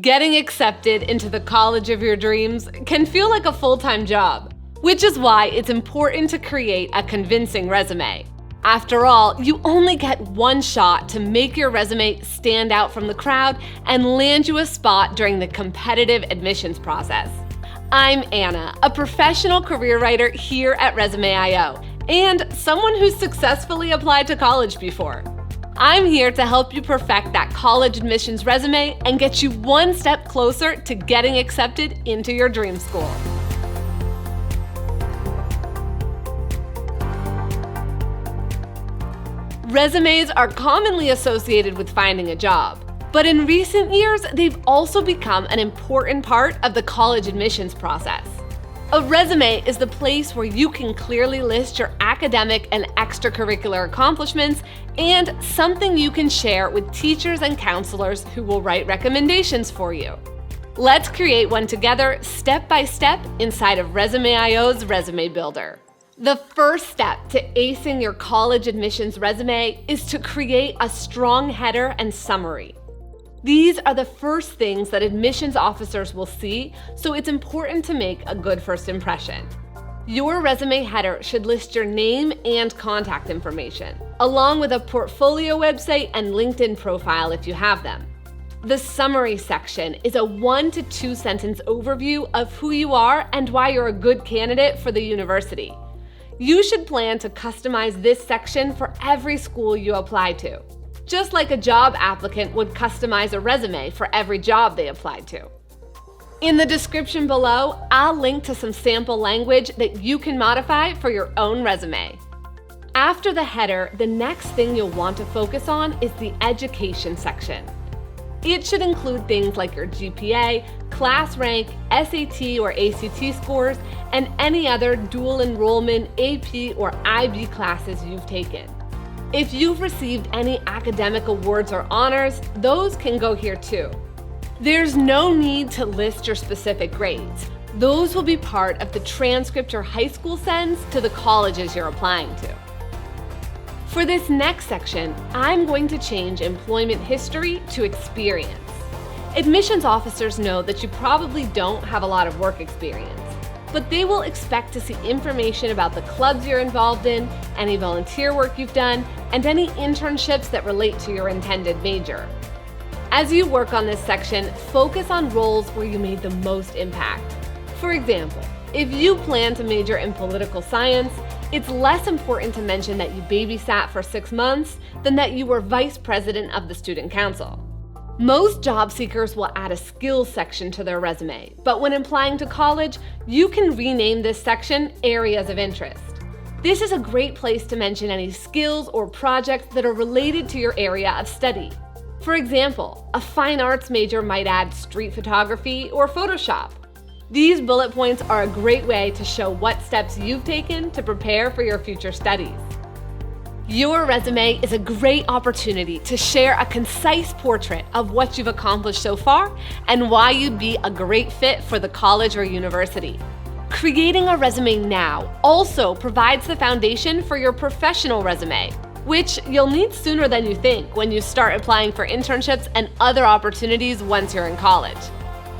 Getting accepted into the college of your dreams can feel like a full-time job, which is why it's important to create a convincing resume. After all, you only get one shot to make your resume stand out from the crowd and land you a spot during the competitive admissions process. I'm Anna, a professional career writer here at Resume.io, and someone who's successfully applied to college before. I'm here to help you perfect that college admissions resume and get you one step closer to getting accepted into your dream school. Resumes are commonly associated with finding a job, but in recent years, they've also become an important part of the college admissions process. A resume is the place where you can clearly list your academic and extracurricular accomplishments and something you can share with teachers and counselors who will write recommendations for you. Let's create one together step by step inside of Resume.io's Resume Builder. The first step to acing your college admissions resume is to create a strong header and summary. These are the first things that admissions officers will see, so it's important to make a good first impression. Your resume header should list your name and contact information, along with a portfolio website and LinkedIn profile if you have them. The summary section is a 1 to 2 sentence overview of who you are and why you're a good candidate for the university. You should plan to customize this section for every school you apply to, just like a job applicant would customize a resume for every job they applied to. In the description below, I'll link to some sample language that you can modify for your own resume. After the header, the next thing you'll want to focus on is the education section. It should include things like your GPA, class rank, SAT or ACT scores, and any other dual enrollment, AP or IB classes you've taken. If you've received any academic awards or honors, those can go here too. There's no need to list your specific grades. Those will be part of the transcript your high school sends to the colleges you're applying to. For this next section, I'm going to change employment history to experience. Admissions officers know that you probably don't have a lot of work experience, but they will expect to see information about the clubs you're involved in, any volunteer work you've done, and any internships that relate to your intended major. As you work on this section, focus on roles where you made the most impact. For example, if you plan to major in political science, it's less important to mention that you babysat for 6 months than that you were vice president of the student council. Most job seekers will add a skills section to their resume, but when applying to college, you can rename this section Areas of Interest. This is a great place to mention any skills or projects that are related to your area of study. For example, a fine arts major might add street photography or Photoshop. These bullet points are a great way to show what steps you've taken to prepare for your future studies. Your resume is a great opportunity to share a concise portrait of what you've accomplished so far and why you'd be a great fit for the college or university. Creating a resume now also provides the foundation for your professional resume, which you'll need sooner than you think when you start applying for internships and other opportunities once you're in college.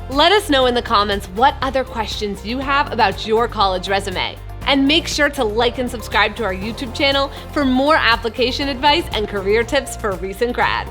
Let us know in the comments what other questions you have about your college resume. And make sure to like and subscribe to our YouTube channel for more application advice and career tips for recent grads.